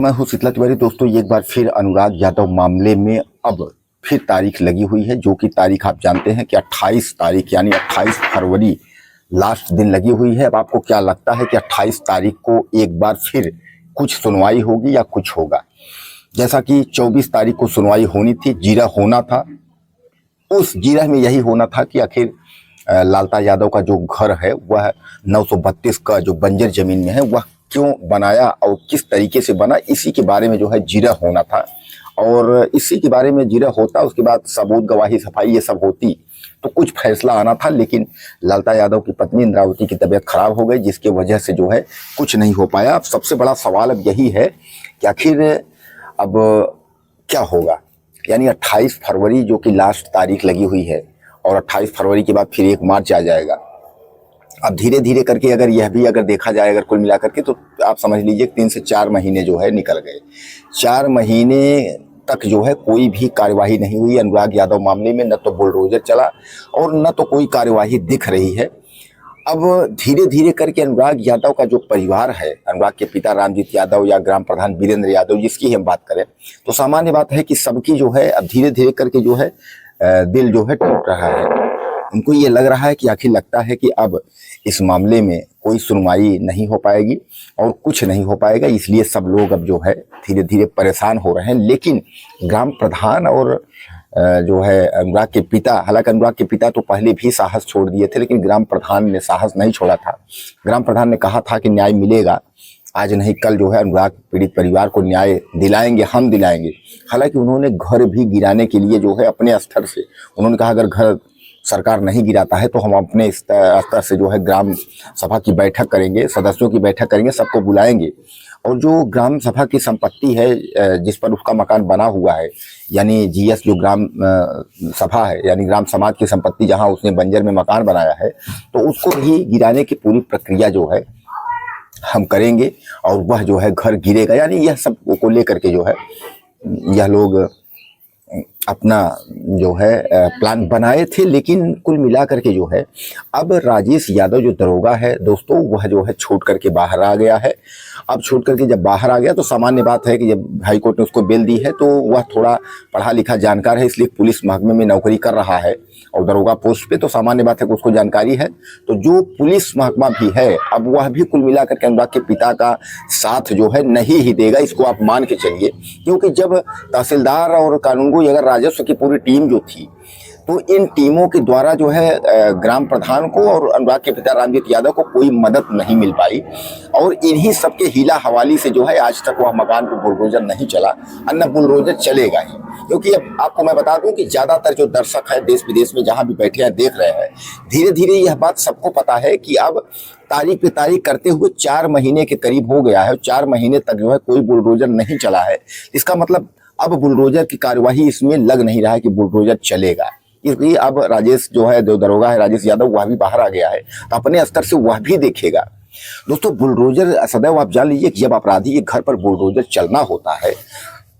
मैं हूं शीतला तिवारी। दोस्तों एक बार फिर अनुराग यादव मामले में अब फिर तारीख लगी हुई है, जो कि तारीख आप जानते हैं कि 28 तारीख यानी 28 फरवरी लास्ट दिन लगी हुई है। अब आपको क्या लगता है कि 28 तारीख को एक बार फिर कुछ सुनवाई होगी या कुछ होगा? जैसा कि 24 तारीख को सुनवाई होनी थी, जीरा होना था, उस जीरा में यही होना था कि आखिर लालता यादव का जो घर है वह 932 का जो बंजर जमीन में है वह क्यों बनाया और किस तरीके से बना, इसी के बारे में जो है जीरा होना था। और इसी के बारे में जीरा होता, उसके बाद सबूत गवाही सफाई ये सब होती तो कुछ फैसला आना था। लेकिन लालता यादव की पत्नी इंद्रावती की तबीयत खराब हो गई, जिसकी वजह से जो है कुछ नहीं हो पाया। अब सबसे बड़ा सवाल अब यही है कि आखिर अब क्या होगा। यानी 28 फरवरी जो कि लास्ट तारीख लगी हुई है और 28 फरवरी के बाद फिर 1 मार्च आ जाएगा। अब धीरे धीरे करके अगर यह भी अगर देखा जाए, अगर कुल मिला करके, तो आप समझ लीजिए 3 से 4 महीने जो है निकल गए। 4 महीने तक जो है कोई भी कार्यवाही नहीं हुई अनुराग यादव मामले में। न तो बुलडोजर चला और न तो कोई कार्यवाही दिख रही है। अब धीरे धीरे करके अनुराग यादव का जो परिवार है, अनुराग के पिता रामजीत यादव या ग्राम प्रधान वीरेंद्र यादव, जिसकी हम बात करें तो सामान्य बात है कि सबकी जो है अब धीरे धीरे करके जो है दिल जो है टूट रहा है। उनको ये लग रहा है कि आखिर लगता है कि अब इस मामले में कोई सुनवाई नहीं हो पाएगी और कुछ नहीं हो पाएगा, इसलिए सब लोग अब जो है धीरे धीरे परेशान हो रहे हैं। लेकिन ग्राम प्रधान और जो है अनुराग के पिता, हालांकि अनुराग के पिता तो पहले भी साहस छोड़ दिए थे, लेकिन ग्राम प्रधान ने साहस नहीं छोड़ा था। ग्राम प्रधान ने कहा था कि न्याय मिलेगा, आज नहीं कल जो है अनुराग पीड़ित परिवार को न्याय दिलाएंगे, हम दिलाएंगे। हालांकि उन्होंने घर भी गिराने के लिए जो है अपने स्तर से उन्होंने कहा अगर घर सरकार नहीं गिराता है तो हम अपने स्तर से जो है ग्राम सभा की बैठक करेंगे, सदस्यों की बैठक करेंगे, सबको बुलाएंगे। और जो ग्राम सभा की संपत्ति है जिस पर उसका मकान बना हुआ है, यानी जीएस जो ग्राम सभा है यानी ग्राम समाज की संपत्ति, जहां उसने बंजर में मकान बनाया है, तो उसको भी गिराने की पूरी प्रक्रिया जो है हम करेंगे और वह जो है घर गिरेगा। यानी यह सब को लेकर के जो है यह लोग अपना जो है प्लान बनाए थे। लेकिन कुल मिलाकर के जो है अब राजेश यादव जो दरोगा है दोस्तों, वह जो है छोड़ करके बाहर आ गया है। अब छोड़ करके जब बाहर आ गया तो सामान्य बात है कि जब हाई कोर्ट ने उसको बेल दी है तो वह थोड़ा पढ़ा लिखा जानकार है, इसलिए पुलिस महकमे में नौकरी कर रहा है और दरोगा पोस्ट पे, तो सामान्य बात है कि उसको जानकारी है। तो जो पुलिस महकमा भी है अब वह भी कुल मिलाकर के अनुराग के पिता का साथ जो है नहीं ही देगा, इसको आप मान के चलिए। क्योंकि जब तहसीलदार और कानूनगो अगर राजस्व की पूरी टीम जो थी, तो इन टीमों के द्वारा जो है ग्राम प्रधान को और अनुराग के पिता रामजीत यादव को कोई मदद नहीं मिल पाई और इन्हीं सबके हीला हवाली से जो है आज तक वह मकान पर बुलडोजर नहीं चला, अन्य बुलडोजर चलेगा ही। क्योंकि अब आपको मैं बता दूं कि ज्यादातर जो दर्शक है देश विदेश में जहां भी बैठे हैं देख रहे हैं, धीरे धीरे यह बात सबको पता है कि अब तारीख पे तारीख करते हुए 4 महीने के करीब हो गया है। 4 महीने तक जो है कोई बुलडोजर नहीं चला है। इसका मतलब अब बुलडोजर की कार्यवाही इसमें लग नहीं रहा है कि बुलडोजर चलेगा। इसलिए अब राजेश जो है, जो दरोगा है राजेश यादव, वह भी बाहर आ गया है, तो अपने स्तर से वह भी देखेगा। दोस्तों बुलडोजर सदैव आप जान लीजिए कि जब अपराधी के घर पर बुलडोजर चलना होता है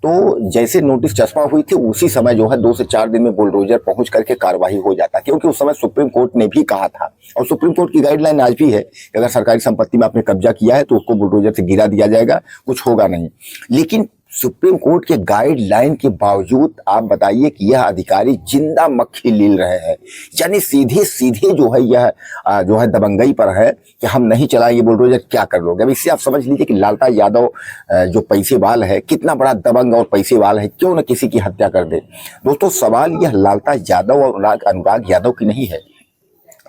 तो जैसे नोटिस चस्पा हुई थी उसी समय जो है 2 से 4 दिन में बुलडोजर पहुंच करके कार्रवाई हो जाता। क्योंकि उस समय सुप्रीम कोर्ट ने भी कहा था और सुप्रीम कोर्ट की गाइडलाइन आज भी है कि अगर सरकारी संपत्ति में आपने कब्जा किया है तो उसको बुलडोजर से गिरा दिया जाएगा, कुछ होगा नहीं। लेकिन सुप्रीम कोर्ट के गाइडलाइन के बावजूद आप बताइए कि यह अधिकारी जिंदा मक्खी लील रहे हैं। यानी सीधे सीधे जो है यह जो है दबंगई पर है कि हम नहीं चलाएंगे बुलडोजर, क्या कर लोगे। अब इससे आप समझ लीजिए कि लालता यादव जो पैसे वाल है, कितना बड़ा दबंग और पैसे वाल है, क्यों न किसी की हत्या कर दे। दोस्तों सवाल यह लालता यादव और अनुराग यादव की नहीं है,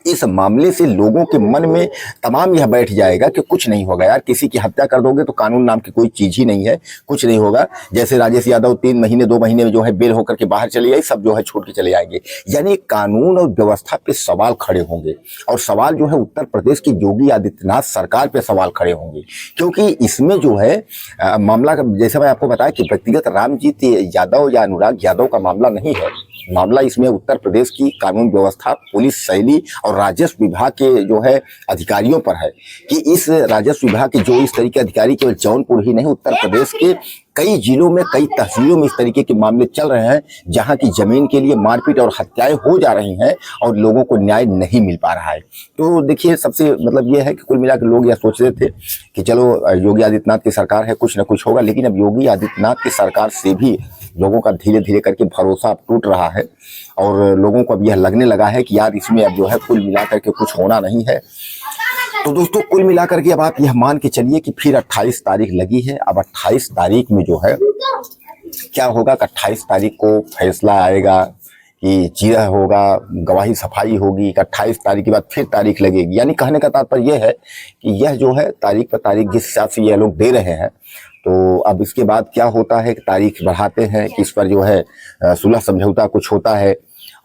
इस मामले से लोगों के मन में तमाम यह बैठ जाएगा कि कुछ नहीं होगा यार, किसी की हत्या कर दोगे तो कानून नाम की कोई चीज ही नहीं है, कुछ नहीं होगा। जैसे राजेश यादव 3 महीने 2 महीने में जो है बेल होकर के बाहर चले आए, सब जो है छोड़ के चले आएंगे। यानी कानून और व्यवस्था पे सवाल खड़े होंगे और सवाल जो है उत्तर प्रदेश की योगी आदित्यनाथ सरकार पे सवाल खड़े होंगे। क्योंकि इसमें जो है मामला जैसे मैं आपको बताया कि व्यक्तिगत रामजीत यादव या अनुराग यादव का मामला नहीं है, मामला इसमें उत्तर प्रदेश की कानून व्यवस्था, पुलिस शैली और राजस्व विभाग के जो है अधिकारियों पर है कि इस राजस्व विभाग के जो इस तरीके अधिकारी केवल जौनपुर ही नहीं, उत्तर प्रदेश के कई जिलों में, कई तहसीलों में इस तरीके के मामले चल रहे हैं जहां की जमीन के लिए मारपीट और हत्याएं हो जा रही हैं और लोगों को न्याय नहीं मिल पा रहा है। तो देखिए, सबसे मतलब ये है कि कुल मिलाकर लोग यह सोच रहे थे कि चलो योगी आदित्यनाथ की सरकार है, कुछ न कुछ होगा, लेकिन अब योगी आदित्यनाथ की सरकार से भी लोगों का धीरे धीरे करके भरोसा अब टूट रहा है और लोगों को अब यह लगने लगा है कि यार इसमें अब जो है कुल मिलाकर के कुछ होना नहीं है। तो दोस्तों, कुल मिलाकर के अब आप यह मान के चलिए कि फिर 28 तारीख लगी है। अब 28 तारीख में जो है क्या होगा कि 28 तारीख को फैसला आएगा कि जिरह होगा, गवाही सफाई होगी, 28 तारीख के बाद फिर तारीख लगेगी। यानी कहने का तात्पर्य यह है कि यह जो है तारीख पर तारीख जिस हिसाब से यह लोग दे रहे हैं, तो अब इसके बाद क्या होता है कि तारीख बढ़ाते हैं कि इस पर जो है सुलह समझौता कुछ होता है।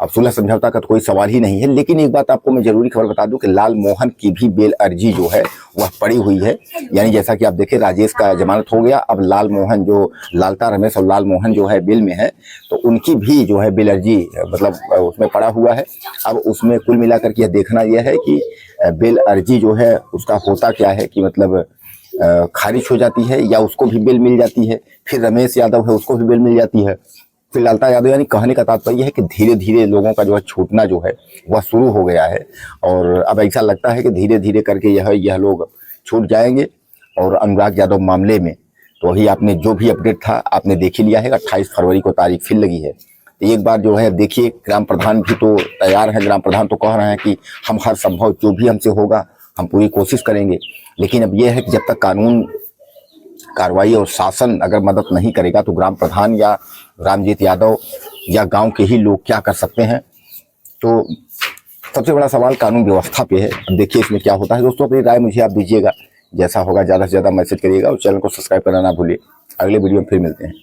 अब सुलह समझौता का तो कोई सवाल ही नहीं है, लेकिन एक बात आपको मैं जरूरी खबर बता दूं कि लाल मोहन की भी बेल अर्जी जो है वह पड़ी हुई है। यानी जैसा कि आप देखें, राजेश का जमानत हो गया, अब लाल मोहन जो लालता रमेश और लाल मोहन जो है बेल में है, तो उनकी भी जो है बेल अर्जी मतलब उसमें पड़ा हुआ है। अब उसमें कुल मिलाकर के यह देखना यह है कि बेल अर्जी जो है उसका होता क्या है कि मतलब खारिज हो जाती है या उसको भी बेल मिल जाती है, फिर रमेश यादव है उसको भी बेल मिल जाती है, फिर लालता यादव। यानी कहने का तात्पर्य है कि धीरे धीरे लोगों का जो है छूटना जो है वह शुरू हो गया है और अब ऐसा लगता है कि धीरे धीरे करके यह लोग छूट जाएंगे। और अनुराग यादव मामले में तो वही आपने जो भी अपडेट था आपने देख ही लिया है, 28 फरवरी को तारीख फिर लगी है। तो एक बार जो है देखिए, ग्राम प्रधान भी तो तैयार है, ग्राम प्रधान तो कह रहे हैं कि हम हर संभव जो भी हमसे होगा हम पूरी कोशिश करेंगे। लेकिन अब यह है कि जब तक कानून कार्रवाई और शासन अगर मदद नहीं करेगा तो ग्राम प्रधान या रामजीत यादव या गांव के ही लोग क्या कर सकते हैं। तो सबसे बड़ा सवाल कानून व्यवस्था पे है। अब देखिए इसमें क्या होता है। दोस्तों, अपनी राय मुझे आप दीजिएगा, जैसा होगा ज़्यादा से ज़्यादा मैसेज करिएगा और चैनल को सब्सक्राइब करना ना भूलिए। अगले वीडियो में फिर मिलते हैं।